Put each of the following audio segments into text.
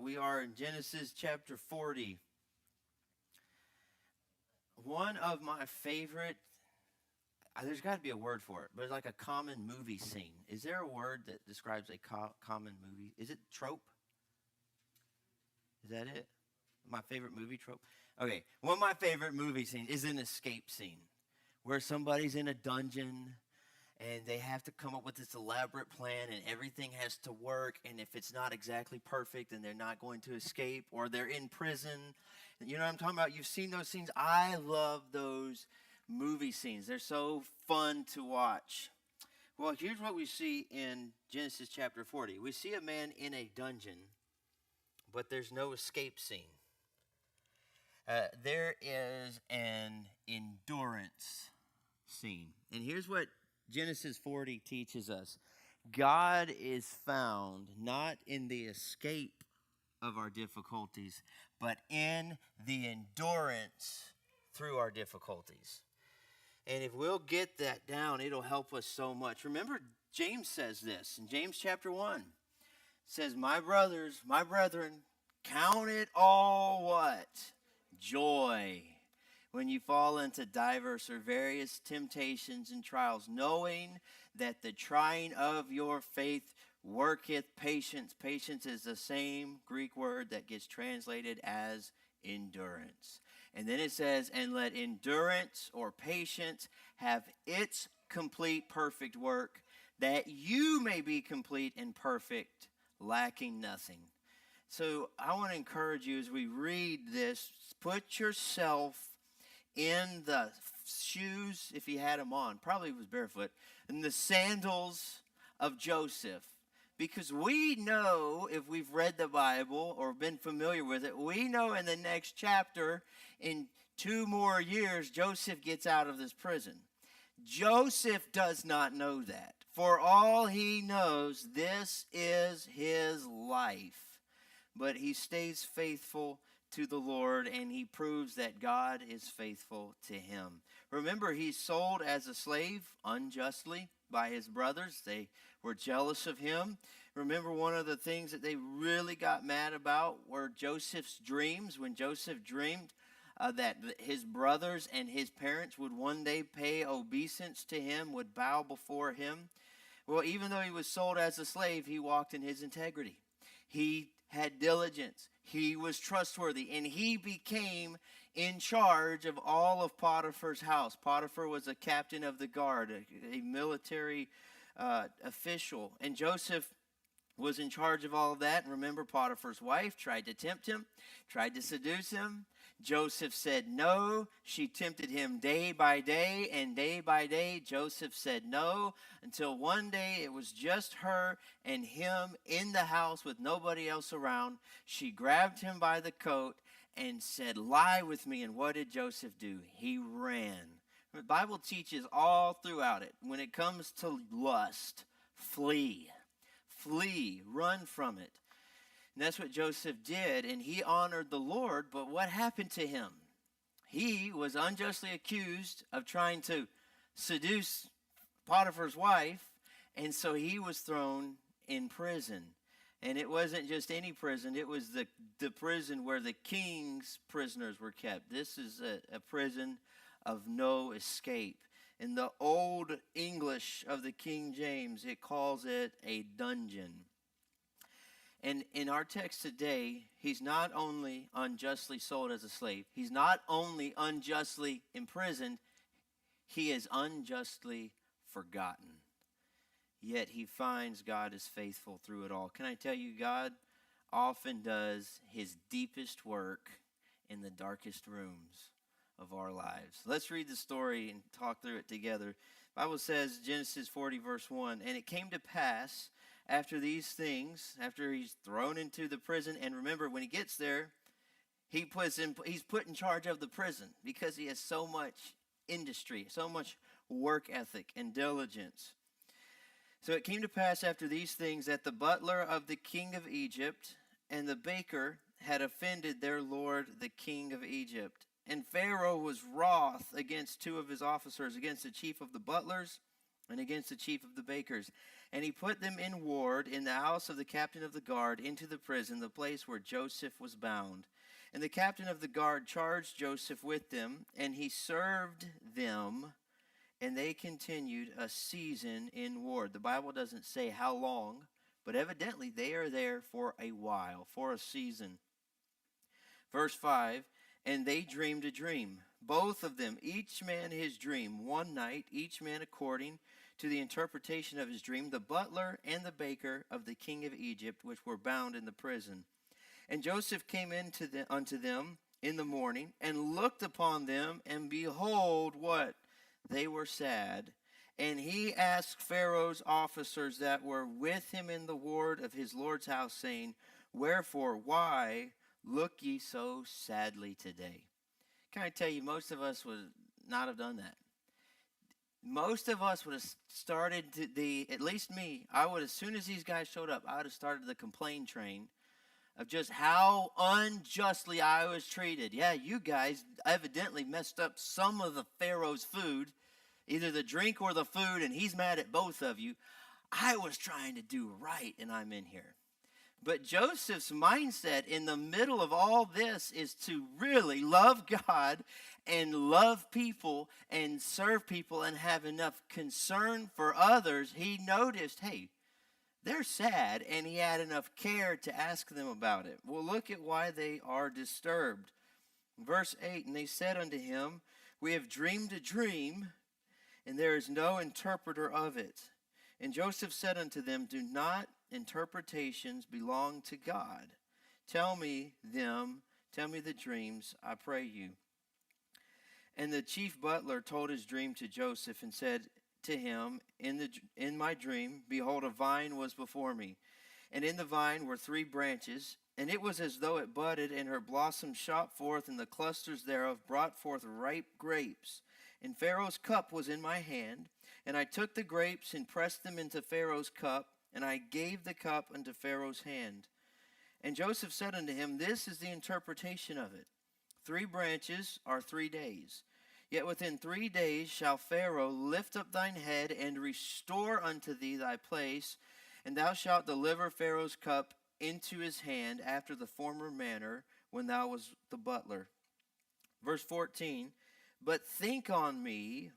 We are in Genesis chapter 40. One of my favorite, there's got to be a word for it, but it's like a common movie scene. Is there a word that describes a common movie? Is it trope? Is that it? My favorite movie trope? Okay, one of my favorite movie scenes is an escape scene where somebody's in a dungeon and they have to come up with this elaborate plan and everything has to work, and if it's not exactly perfect then they're not going to escape, or they're in prison. You know what I'm talking about? You've seen those scenes. I love those movie scenes. They're so fun to watch. Well, here's what we see in Genesis chapter 40. We see a man in a dungeon, but there's no escape scene. There is an endurance scene. And here's what Genesis 40 teaches us. God is found not in the escape of our difficulties, but in the endurance through our difficulties. And if we'll get that down, it'll help us so much. Remember, James says this in James chapter 1. It says, my brothers, my brethren, count it all what? Joy, when you fall into diverse or various temptations and trials, knowing that the trying of your faith worketh patience. Patience is the same Greek word that gets translated as endurance. And then it says, and let endurance or patience have its complete perfect work, that you may be complete and perfect, lacking nothing. So I want to encourage you as we read this, put yourself in the shoes, if he had them on, probably was barefoot, and the sandals of Joseph. Because we know, if we've read the Bible or been familiar with it, we know in the next chapter, in 2 more years, Joseph gets out of this prison. Joseph does not know that. For all he knows, this is his life. But he stays faithful to the Lord, and he proves that God is faithful to him. Remember, he's sold as a slave unjustly by his brothers. They were jealous of him. Remember, one of the things that they really got mad about were Joseph's dreams. When Joseph dreamed that his brothers and his parents would one day pay obeisance to him, would bow before him. Well, even though he was sold as a slave, he walked in his integrity. He had diligence. He was trustworthy, and he became in charge of all of Potiphar's house. Potiphar was a captain of the guard, a military official, and Joseph was in charge of all of that. And remember, Potiphar's wife tried to tempt him, tried to seduce him. Joseph said no. She tempted him day by day, and day by day Joseph said no, until one day it was just her and him in the house with nobody else around. She grabbed him by the coat and said, lie with me. And what did Joseph do? He ran. The Bible teaches all throughout it, when it comes to lust, flee. Flee, run from it. And that's what Joseph did, and he honored the Lord. But what happened to him? He was unjustly accused of trying to seduce Potiphar's wife, and so he was thrown in prison. And it wasn't just any prison. It was the prison where the king's prisoners were kept. This is a prison of no escape. In the Old English of the King James, it calls it a dungeon. And in our text today, he's not only unjustly sold as a slave, he's not only unjustly imprisoned, he is unjustly forgotten. Yet he finds God is faithful through it all. Can I tell you, God often does his deepest work in the darkest rooms of our lives. Let's read the story and talk through it together. The Bible says, Genesis 40 verse 1, and it came to pass after these things, after he's thrown into the prison, and remember, when he gets there, he's put in charge of the prison because he has so much industry, so much work ethic and diligence. So it came to pass after these things that the butler of the king of Egypt and the baker had offended their lord, the king of Egypt. And Pharaoh was wroth against 2 of his officers, against the chief of the butlers and against the chief of the bakers. And he put them in ward in the house of the captain of the guard into the prison, the place where Joseph was bound. And the captain of the guard charged Joseph with them, and he served them, and they continued a season in ward. The Bible doesn't say how long, but evidently they are there for a while, for a season. Verse 5, and they dreamed a dream, both of them, each man his dream, one night, each man according to the interpretation of his dream, the butler and the baker of the king of Egypt, which were bound in the prison. And Joseph came unto them in the morning, and looked upon them, and behold, what? They were sad. And he asked Pharaoh's officers that were with him in the ward of his Lord's house, saying, wherefore, why look ye so sadly today? Can I tell you, most of us would not have done that. Most of us would have started at least me, I would, as soon as these guys showed up, I would have started the complaint train of just how unjustly I was treated. Yeah, you guys evidently messed up some of the Pharaoh's food, either the drink or the food, and he's mad at both of you. I was trying to do right, and I'm in here. But Joseph's mindset in the middle of all this is to really love God and love people and serve people and have enough concern for others. He noticed, hey, they're sad, and he had enough care to ask them about it. Well, look at why they are disturbed. Verse 8, and they said unto him, we have dreamed a dream, and there is no interpreter of it. And Joseph said unto them, do not interpretations belong to God? Tell me the dreams, I pray you. And the chief butler told his dream to Joseph, and said to him, in my dream, behold, a vine was before me, and in the vine were 3 branches, and it was as though it budded, and her blossoms shot forth, and the clusters thereof brought forth ripe grapes. And Pharaoh's cup was in my hand, and I took the grapes and pressed them into Pharaoh's cup, and I gave the cup unto Pharaoh's hand. And Joseph said unto him, this is the interpretation of it. 3 branches are 3 days. Yet within 3 days shall Pharaoh lift up thine head, and restore unto thee thy place, and thou shalt deliver Pharaoh's cup into his hand after the former manner when thou wast the butler. Verse 14, but think on me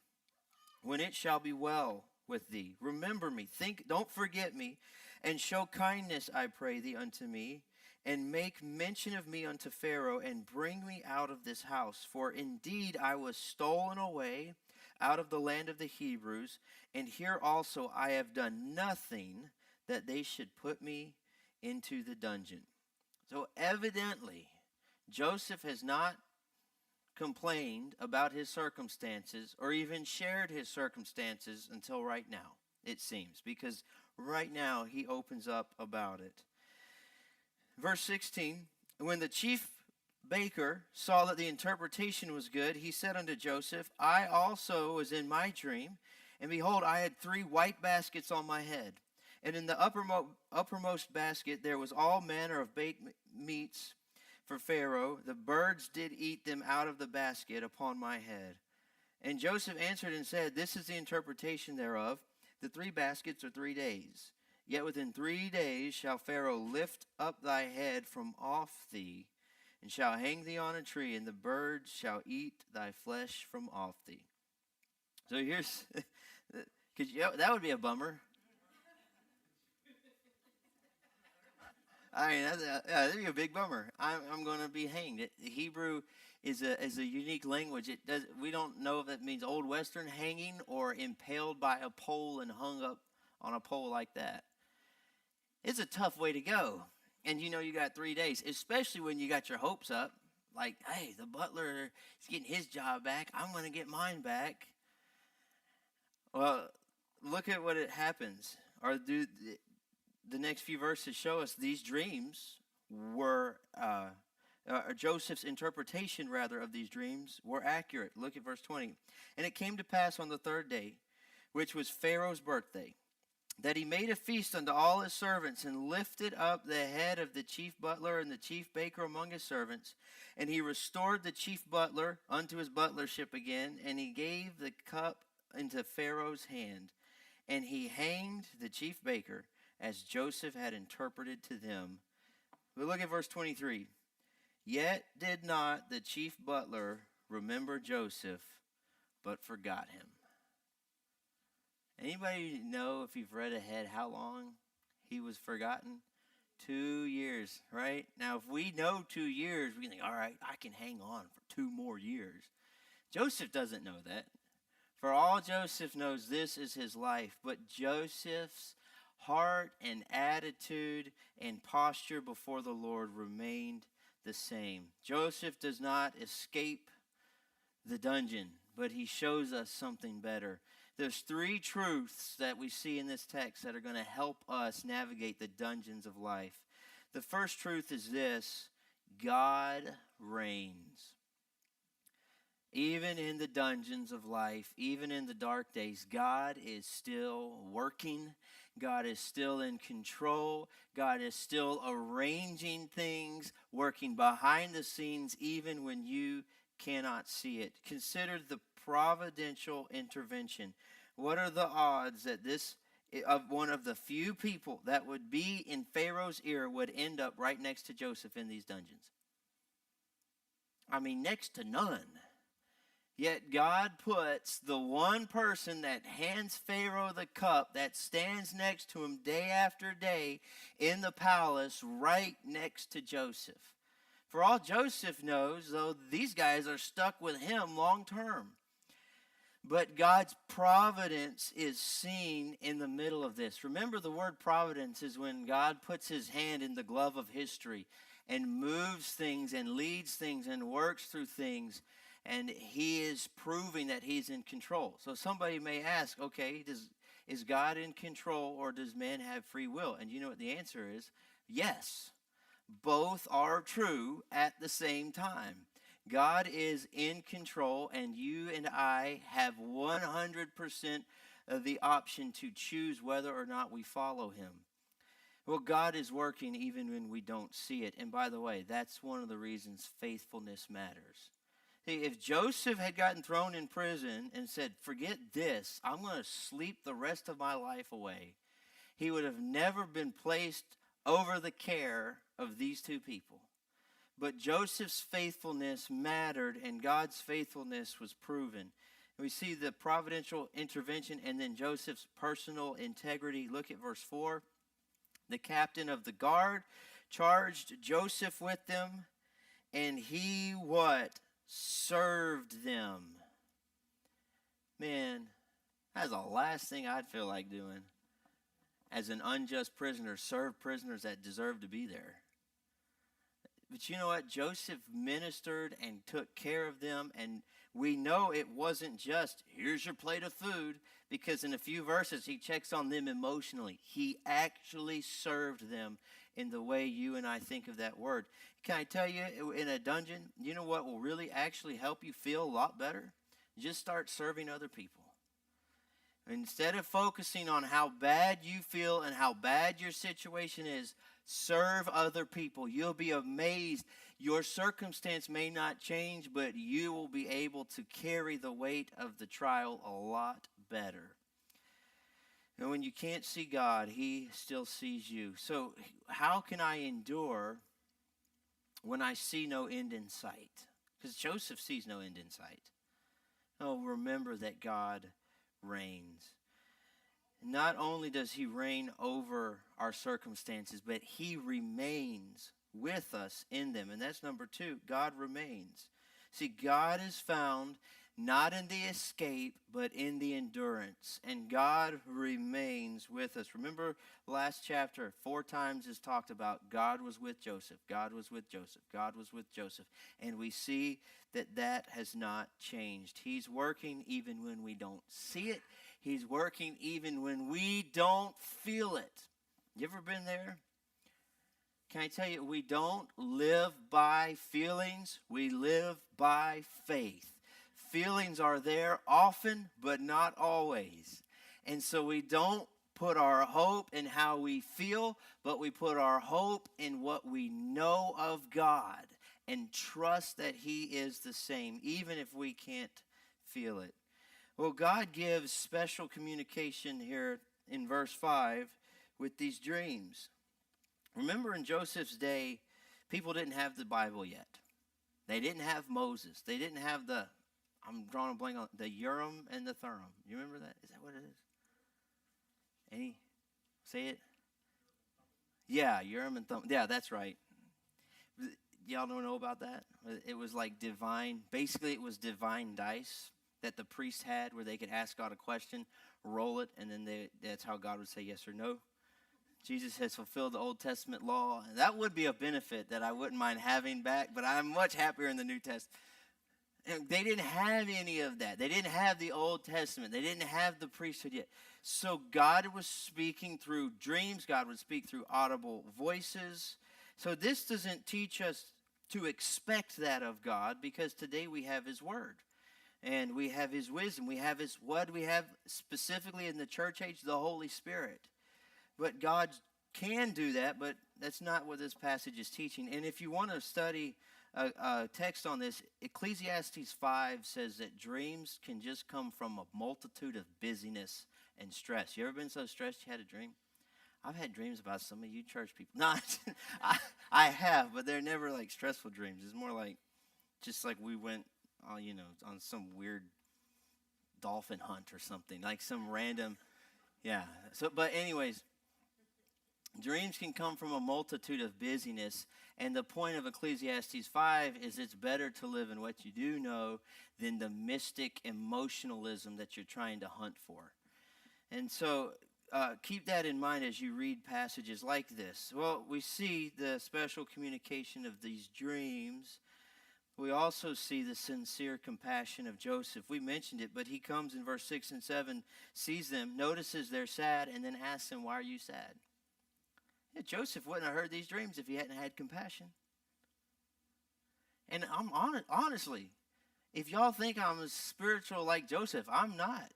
when it shall be well with thee. Remember me, don't forget me, and show kindness, I pray thee, unto me, and make mention of me unto Pharaoh, and bring me out of this house. For indeed I was stolen away out of the land of the Hebrews, and here also I have done nothing that they should put me into the dungeon. So evidently, Joseph has not complained about his circumstances or even shared his circumstances until right now, it seems, because right now he opens up about it. Verse 16, when the chief baker saw that the interpretation was good, he said unto Joseph, I also was in my dream, and behold, I had 3 white baskets on my head. And in the uppermost basket there was all manner of baked meats for Pharaoh. The birds did eat them out of the basket upon my head. And Joseph answered and said, this is the interpretation thereof. The 3 baskets are 3 days. Yet within 3 days shall Pharaoh lift up thy head from off thee, and shall hang thee on a tree, and the birds shall eat thy flesh from off thee. So here's, that would be a bummer. I mean, that'd be a big bummer. I'm going to be hanged. Hebrew is a unique language. We don't know if that means Old Western hanging or impaled by a pole and hung up on a pole like that. It's a tough way to go. And you got 3 days, especially when you got your hopes up. Like, hey, the butler is getting his job back. I'm going to get mine back. Well, look at what it happens. Or the next few verses show us these dreams were, Joseph's interpretation, rather, of these dreams were accurate. Look at verse 20. And it came to pass on the 3rd day, which was Pharaoh's birthday, that he made a feast unto all his servants, and lifted up the head of the chief butler and the chief baker among his servants. And he restored the chief butler unto his butlership again, and he gave the cup into Pharaoh's hand. And he hanged the chief baker as Joseph had interpreted to them. But look at verse 23. Yet did not the chief butler remember Joseph, but forgot him. Anybody know, if you've read ahead, how long he was forgotten? 2 years, right? Now, if we know 2 years, we think, all right, I can hang on for 2 more years. Joseph doesn't know that. For all Joseph knows, this is his life. But Joseph's heart and attitude and posture before the Lord remained the same. Joseph does not escape the dungeon, but he shows us something better. There's 3 truths that we see in this text that are going to help us navigate the dungeons of life. The first truth is this: God reigns. Even in the dungeons of life, even in the dark days, God is still working. God is still in control. God is still arranging things, working behind the scenes, even when you cannot see it. Consider the providential intervention. What are the odds that this of one of the few people that would be in Pharaoh's ear would end up right next to Joseph in these dungeons? I mean, next to none. Yet God puts the one person that hands Pharaoh the cup, that stands next to him day after day in the palace, right next to Joseph. For all Joseph knows, though, these guys are stuck with him long term. But God's providence is seen in the middle of this. Remember, the word providence is when God puts his hand in the glove of history and moves things and leads things and works through things. And he is proving that he's in control. So somebody may ask, okay, is God in control, or does man have free will? And you know what the answer is? Yes. Both are true at the same time. God is in control, and you and I have 100% of the option to choose whether or not we follow him. Well, God is working even when we don't see it. And by the way, that's one of the reasons faithfulness matters. See, if Joseph had gotten thrown in prison and said, forget this, I'm going to sleep the rest of my life away, he would have never been placed over the care of these 2 people. But Joseph's faithfulness mattered, and God's faithfulness was proven. We see the providential intervention and then Joseph's personal integrity. Look at verse 4. The captain of the guard charged Joseph with them, and he what? Served them. Man, that's the last thing I'd feel like doing. As an unjust prisoner, serve prisoners that deserve to be there. But you know what? Joseph ministered and took care of them, and we know it wasn't just, here's your plate of food, because in a few verses he checks on them emotionally. He actually served them in the way you and I think of that word. Can I tell you, in a dungeon, you know what will really actually help you feel a lot better? Just start serving other people. Instead of focusing on how bad you feel and how bad your situation is, serve other people. You'll be amazed. Your circumstance may not change, but you will be able to carry the weight of the trial a lot better. And when you can't see God, he still sees you. So how can I endure when I see no end in sight? Because Joseph sees no end in sight. Oh, remember that God reigns. Not only does he reign over our circumstances, but he remains with us in them. And that's number 2. God remains. See, God is found not in the escape, but in the endurance. And God remains with us. Remember last chapter, 4 times is talked about God was with Joseph. God was with Joseph. God was with Joseph. And we see that that has not changed. He's working even when we don't see it. He's working even when we don't feel it. You ever been there? Can I tell you, we don't live by feelings. We live by faith. Feelings are there often, but not always. And so we don't put our hope in how we feel, but we put our hope in what we know of God and trust that he is the same, even if we can't feel it. Well, God gives special communication here in verse 5 with these dreams. Remember, in Joseph's day, people didn't have the Bible yet. They didn't have Moses. They didn't have I'm drawing a blank on the Urim and the Thummim. You remember that? Is that what it is? Any? Say it. Yeah, Urim and Thummim. Yeah, that's right. Y'all don't know about that? It was like divine. Basically, it was divine dice that the priest had where they could ask God a question, roll it, and then that's how God would say yes or no. Jesus has fulfilled the Old Testament law. That would be a benefit that I wouldn't mind having back, but I'm much happier in the New Testament. And they didn't have any of that. They didn't have the Old Testament. They didn't have the priesthood yet. So God was speaking through dreams. God would speak through audible voices. So this doesn't teach us to expect that of God, because today we have His Word. And we have His wisdom. We have His what we have specifically in the church age, the Holy Spirit. But God can do that, but that's not what this passage is teaching. And if you want to study a text on this, Ecclesiastes 5 says that dreams can just come from a multitude of busyness and stress. You ever been so stressed you had a dream? I've had dreams about some of you church people. Not, I have, but they're never like stressful dreams. It's more like just like we went, on some weird dolphin hunt or something, like some random, yeah. So, but anyways, dreams can come from a multitude of busyness, and the point of Ecclesiastes 5 is it's better to live in what you do know than the mystic emotionalism that you're trying to hunt for. And so keep that in mind as you read passages like this. Well, we see the special communication of these dreams. We also see the sincere compassion of Joseph. We mentioned it, but he comes in verse 6 and 7, sees them, notices they're sad, and then asks them, why are you sad? Yeah, Joseph wouldn't have heard these dreams if he hadn't had compassion. And I'm honestly, if y'all think I'm as spiritual like Joseph, I'm not.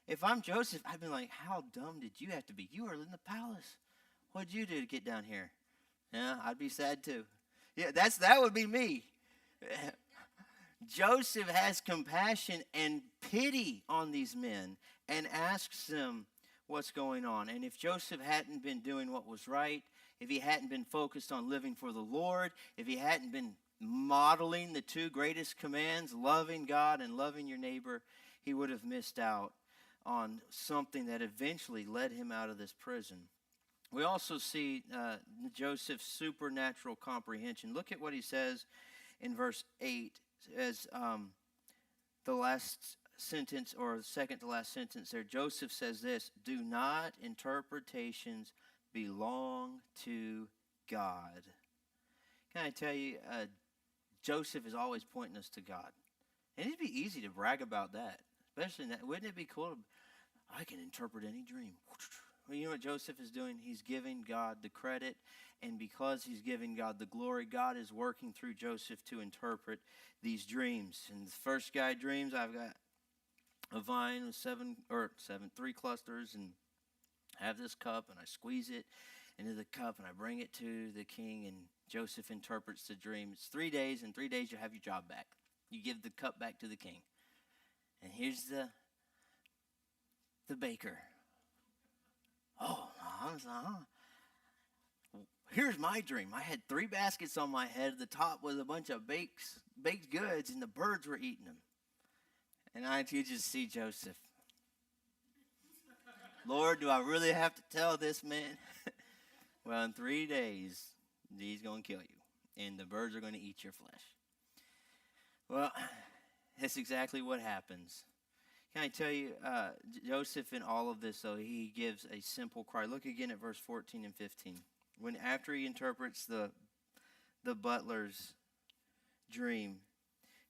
If I'm Joseph, I'd be like, how dumb did you have to be? You were in the palace. What'd you do to get down here? Yeah, I'd be sad too. Yeah, that would be me. Joseph has compassion and pity on these men and asks them what's going on. And if Joseph hadn't been doing what was right, if he hadn't been focused on living for the Lord, if he hadn't been modeling the two greatest commands, loving God and loving your neighbor, he would have missed out on something that eventually led him out of this prison. We also see Joseph's supernatural comprehension. Look at what he says in verse 8 as the last sentence, or the second to last sentence there. Joseph says this, do not interpretations belong to God. Can I tell you, Joseph is always pointing us to God. And it'd be easy to brag about that. Especially in that. Wouldn't it be cool? I can interpret any dream. Well, you know what Joseph is doing? He's giving God the credit. And because he's giving God the glory, God is working through Joseph to interpret these dreams. And the first guy dreams, I've got a vine with three clusters, and I have this cup, and I squeeze it into the cup, and I bring it to the king, and Joseph interprets the dream. It's 3 days, and 3 days you have your job back. You give the cup back to the king. And here's the baker. Oh, here's my dream. I had 3 baskets on my head. The top was a bunch of baked goods, and the birds were eating them. And you just see Joseph. Lord, do I really have to tell this man? Well, in 3 days, he's going to kill you, and the birds are going to eat your flesh. Well, that's exactly what happens. Can I tell you, Joseph in all of this, though, he gives a simple cry. Look again at verse 14 and 15. After he interprets the butler's dream,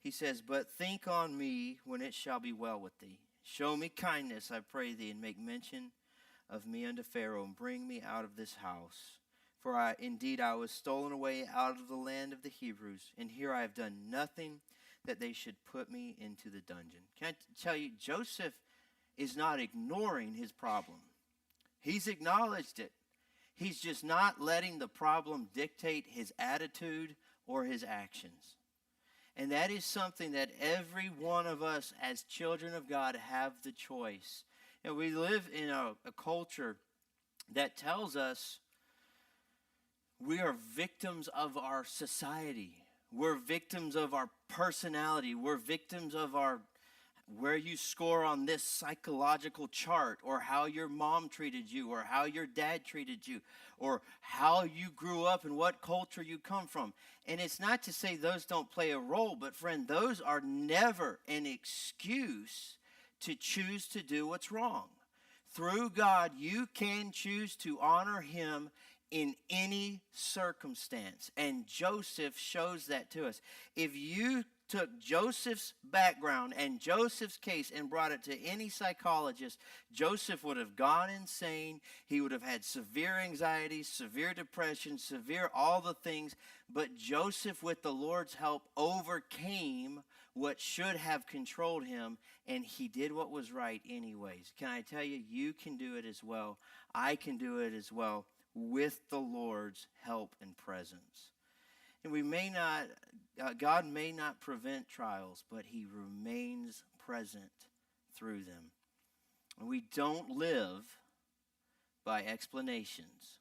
he says, but think on me when it shall be well with thee. Show me kindness, I pray thee, and make mention of me unto Pharaoh, and bring me out of this house. For I was stolen away out of the land of the Hebrews, and here I have done nothing that they should put me into the dungeon. Can I tell you, Joseph is not ignoring his problem. He's acknowledged it. He's just not letting the problem dictate his attitude or his actions. And that is something that every one of us as children of God have the choice. And we live in a culture that tells us we are victims of our society. We're victims of our personality. We're victims of our where you score on this psychological chart, or how your mom treated you, or how your dad treated you, or how you grew up and what culture you come from. And it's not to say those don't play a role, but friend, those are never an excuse to choose to do what's wrong. Through God, you can choose to honor him in any circumstance. And Joseph shows that to us. If you took Joseph's background and Joseph's case and brought it to any psychologist, Joseph would have gone insane. He would have had severe anxiety, severe depression, severe all the things. But Joseph, with the Lord's help, overcame what should have controlled him, and he did what was right anyways. Can I tell you, you can do it as well. I can do it as well with the Lord's help and presence. And we may not, God may not prevent trials, but he remains present through them. And we don't live by explanations.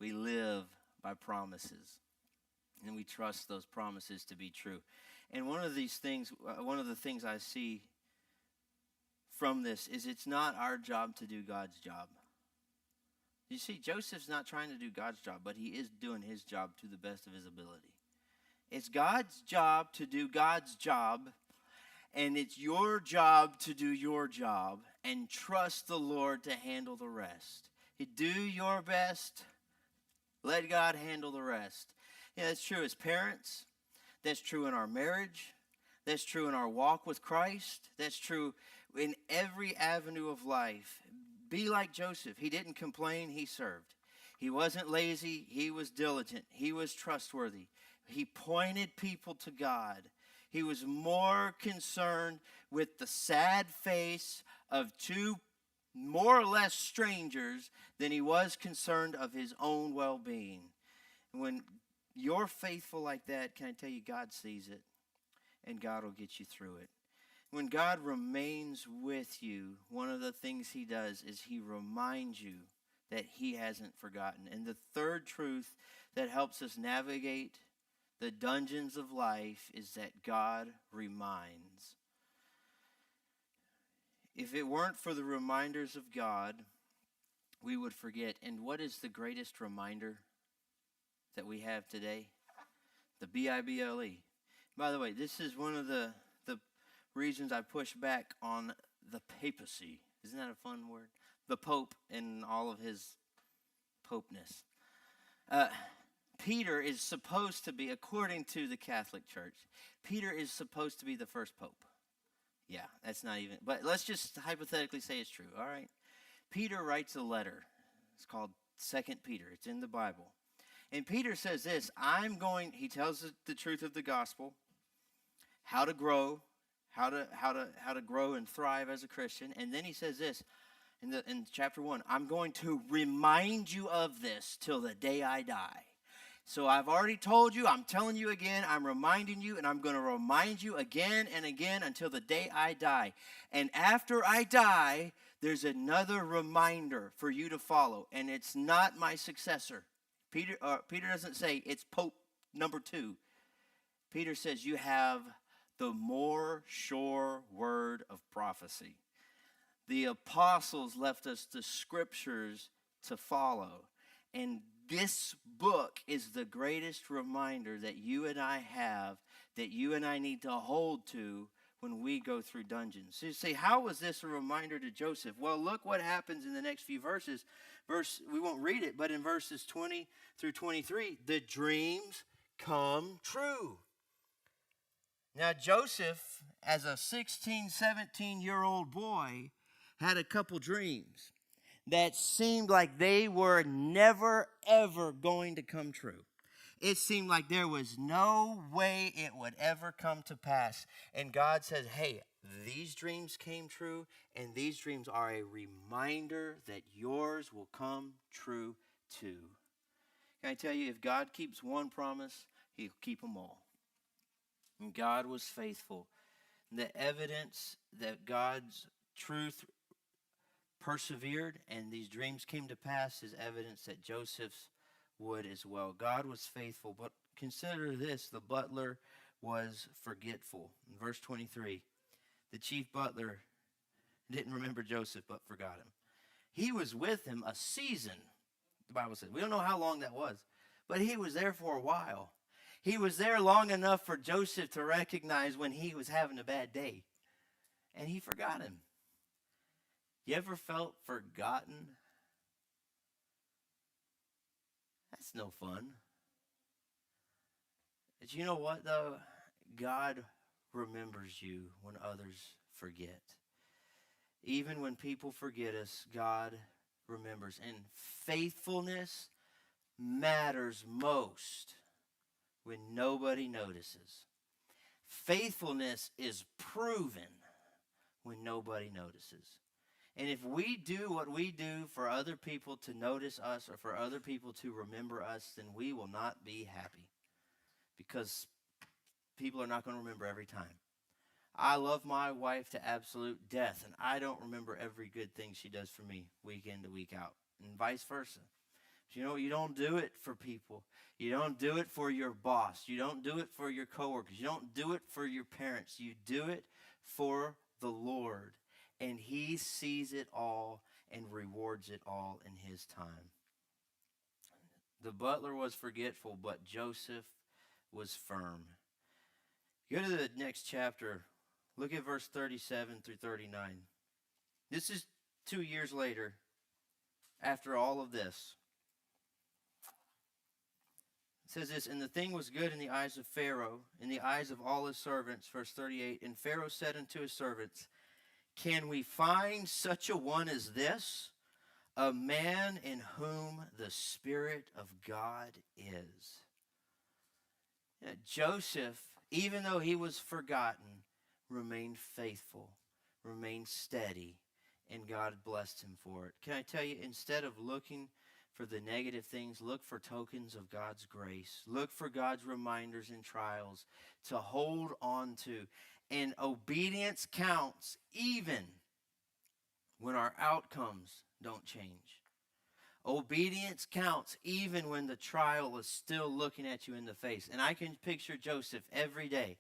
We live by promises. And we trust those promises to be true. And one of the things I see from this is it's not our job to do God's job. You see, Joseph's not trying to do God's job, but he is doing his job to the best of his ability. It's God's job to do God's job, and it's your job to do your job and trust the Lord to handle the rest. You do your best, let God handle the rest. Yeah, that's true as parents. That's true in our marriage. That's true in our walk with Christ. That's true in every avenue of life. Be like Joseph. He didn't complain, he served. He wasn't lazy, he was diligent. He was trustworthy. He pointed people to God. He was more concerned with the sad face of two more or less strangers than he was concerned of his own well-being. When you're faithful like that, can I tell you, God sees it, and God will get you through it. When God remains with you, one of the things he does is he reminds you that he hasn't forgotten. And the third truth that helps us navigate the dungeons of life is that God reminds. If it weren't for the reminders of God, we would forget. And what is the greatest reminder that we have today? The Bible. By the way, this is one of the reasons I push back on the papacy. Isn't that a fun word? The Pope and all of his popeness. Peter is supposed to be, according to the Catholic Church, Peter is supposed to be the first pope. Yeah, that's not even, but let's just hypothetically say it's true, all right? Peter writes a letter. It's called 2 Peter. It's in the Bible. And Peter says this, he tells the truth of the gospel, how to grow, how to grow and thrive as a Christian. And then he says this in chapter 1, I'm going to remind you of this till the day I die. So I've already told you, I'm telling you again, I'm reminding you, and I'm going to remind you again and again until the day I die. And after I die, there's another reminder for you to follow, and it's not my successor. Peter doesn't say it's Pope number 2. Peter says you have the more sure word of prophecy. The apostles left us the scriptures to follow. And this book is the greatest reminder that you and I have, that you and I need to hold to when we go through dungeons. So you say, how was this a reminder to Joseph? Well, look what happens in the next few verses. We won't read it, but in verses 20 through 23, the dreams come true. Now, Joseph, as a 16, 17-year-old boy, had a couple dreams that seemed like they were never, ever going to come true. It seemed like there was no way it would ever come to pass. And God says, hey, these dreams came true, and these dreams are a reminder that yours will come true too. Can I tell you, if God keeps one promise, he'll keep them all. And God was faithful. The evidence that God's truth persevered and these dreams came to pass is evidence that Joseph's would as well. God was faithful, but consider this, the butler was forgetful. In verse 23, the chief butler didn't remember Joseph but forgot him. He was with him a season, the Bible says. We don't know how long that was, but he was there for a while. He was there long enough for Joseph to recognize when he was having a bad day, and he forgot him. You ever felt forgotten? That's no fun. But you know what, though? God remembers you when others forget. Even when people forget us, God remembers. And faithfulness matters most when nobody notices. Faithfulness is proven when nobody notices. And if we do what we do for other people to notice us or for other people to remember us, then we will not be happy. Because people are not going to remember every time. I love my wife to absolute death, and I don't remember every good thing she does for me week in to week out, and vice versa. But you know, you don't do it for people. You don't do it for your boss. You don't do it for your coworkers. You don't do it for your parents. You do it for the Lord, and He sees it all and rewards it all in His time. The butler was forgetful, but Joseph was firm. Go to the next chapter. Look at verse 37 through 39. This is 2 years later, after all of this. It says this, and the thing was good in the eyes of Pharaoh, in the eyes of all his servants. Verse 38, and Pharaoh said unto his servants, can we find such a one as this, a man in whom the Spirit of God is? Joseph, even though he was forgotten, remained faithful, remained steady, and God blessed him for it. Can I tell you, instead of looking for the negative things, look for tokens of God's grace. Look for God's reminders in trials to hold on to. And obedience counts even when our outcomes don't change. Obedience counts even when the trial is still looking at you in the face. And I can picture Joseph every day.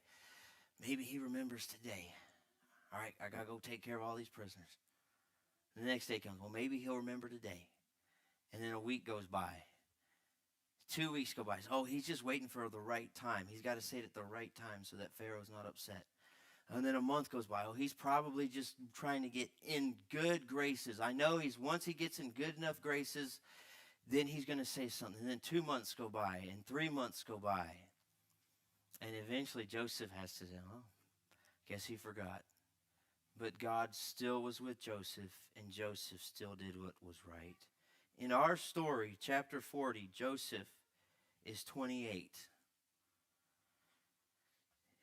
Maybe he remembers today. All right, I got to go take care of all these prisoners. The next day comes. Well, maybe he'll remember today. And then a week goes by. 2 weeks go by. Oh, he's just waiting for the right time. He's got to say it at the right time so that Pharaoh's not upset. And then a month goes by. Oh, he's probably just trying to get in good graces. I know once he gets in good enough graces, then he's going to say something. And then 2 months go by and 3 months go by. And eventually Joseph has to say, oh, guess he forgot. But God still was with Joseph, and Joseph still did what was right. In our story, chapter 40, Joseph is 28.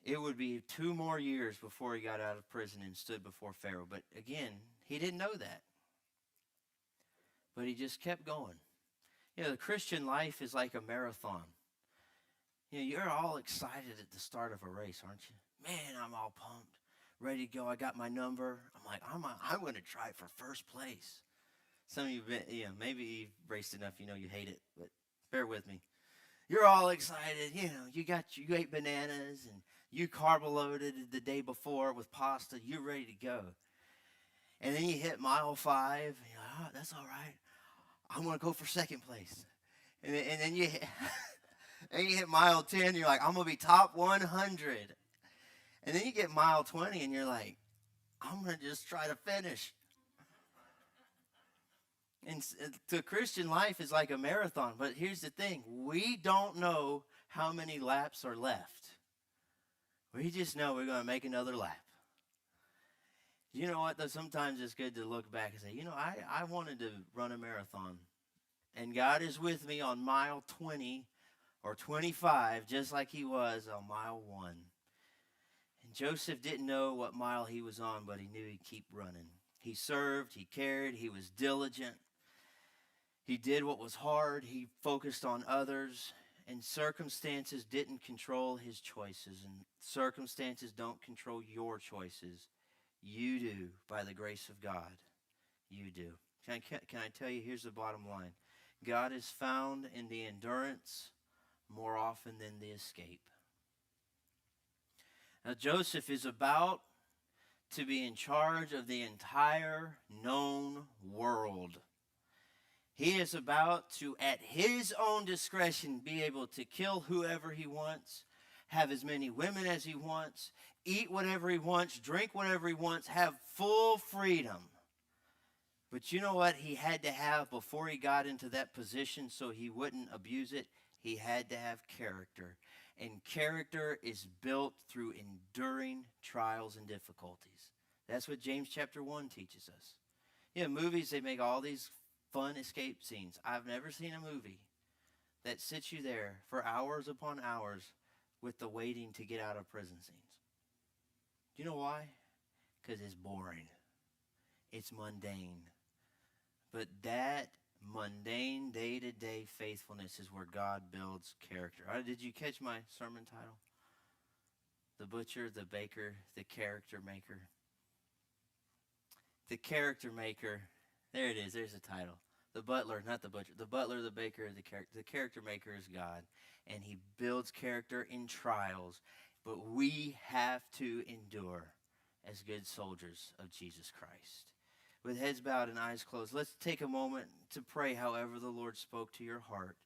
It would be 2 more years before he got out of prison and stood before Pharaoh. But again, he didn't know that. But he just kept going. You know, the Christian life is like a marathon. You know, you're all excited at the start of a race, aren't you? Man, I'm all pumped, ready to go. I got my number. I'm like, I'm going to try for first place. Some of you, maybe you've raced enough, you hate it, but bear with me. You're all excited, you ate bananas and you carb-loaded the day before with pasta. You're ready to go. And then you hit mile 5, and you're like, oh, that's all right. I'm going to go for second place. And then you hit, and you hit mile 10, and you're like, I'm going to be top 100. And then you get mile 20, and you're like, I'm going to just try to finish. And the Christian life is like a marathon, but here's the thing. We don't know how many laps are left. We just know we're going to make another lap. You know what, though? Sometimes it's good to look back and say, I wanted to run a marathon, and God is with me on mile 20 or 25, just like he was on mile 1. And Joseph didn't know what mile he was on, but he knew he'd keep running. He served, he cared, he was diligent. He did what was hard. He focused on others, And circumstances didn't control his choices, and circumstances don't control your choices. You do, by the grace of God. You do. Can I tell you, here's the bottom line. God is found in the endurance more often than the escape. Now, Joseph is about to be in charge of the entire known world. He is about to, at his own discretion, be able to kill whoever he wants, have as many women as he wants, eat whatever he wants, drink whatever he wants, have full freedom. But you know what he had to have before he got into that position so he wouldn't abuse it? He had to have character. And character is built through enduring trials and difficulties. That's what James chapter 1 teaches us. You know, movies, they make all these fun escape scenes. I've never seen a movie that sits you there for hours upon hours with the waiting to get out of prison scenes. Do you know why? Because it's boring. It's mundane. But that mundane, day-to-day faithfulness is where God builds character. Did you catch my sermon title? The butcher, the baker, the character maker. The character maker. There it is. There's the title. The butler, not the butcher. The butler, the baker, the character maker is God. And he builds character in trials. But we have to endure as good soldiers of Jesus Christ. With heads bowed and eyes closed, let's take a moment to pray however the Lord spoke to your heart.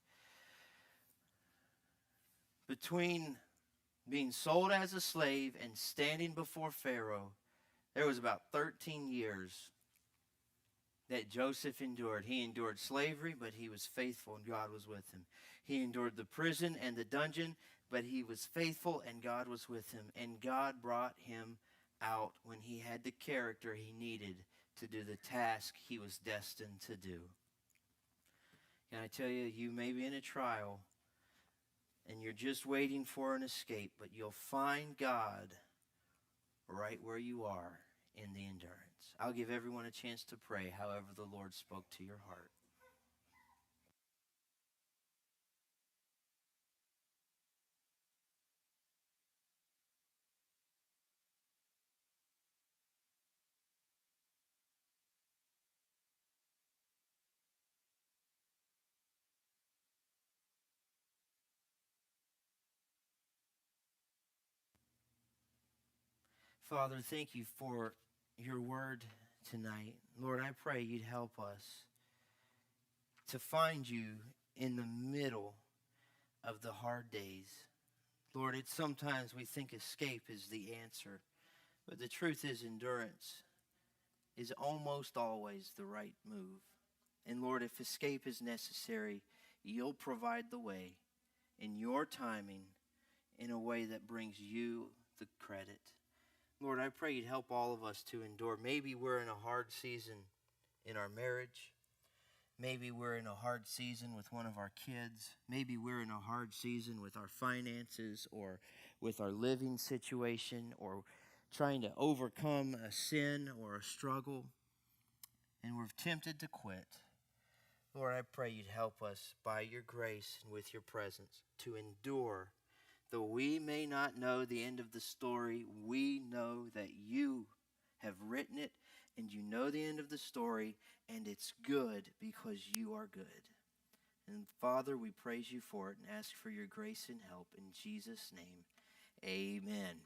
Between being sold as a slave and standing before Pharaoh, there was about 13 years that Joseph endured. He endured slavery, but he was faithful and God was with him. He endured the prison and the dungeon, but he was faithful and God was with him. And God brought him out when he had the character he needed to do the task he was destined to do. Can I tell you, you may be in a trial and you're just waiting for an escape, but you'll find God right where you are in the endurance. I'll give everyone a chance to pray however the Lord spoke to your heart. Father, thank you for your word tonight. Lord, I pray you'd help us to find you in the middle of the hard days. Lord, it's sometimes we think escape is the answer, but the truth is endurance is almost always the right move. And Lord, if escape is necessary, you'll provide the way in your timing in a way that brings you the credit. Lord, I pray you'd help all of us to endure. Maybe we're in a hard season in our marriage. Maybe we're in a hard season with one of our kids. Maybe we're in a hard season with our finances or with our living situation or trying to overcome a sin or a struggle. And we're tempted to quit. Lord, I pray you'd help us by your grace and with your presence to endure. Though we may not know the end of the story, we know that you have written it and you know the end of the story, and it's good because you are good. And Father, we praise you for it and ask for your grace and help in Jesus' name. Amen.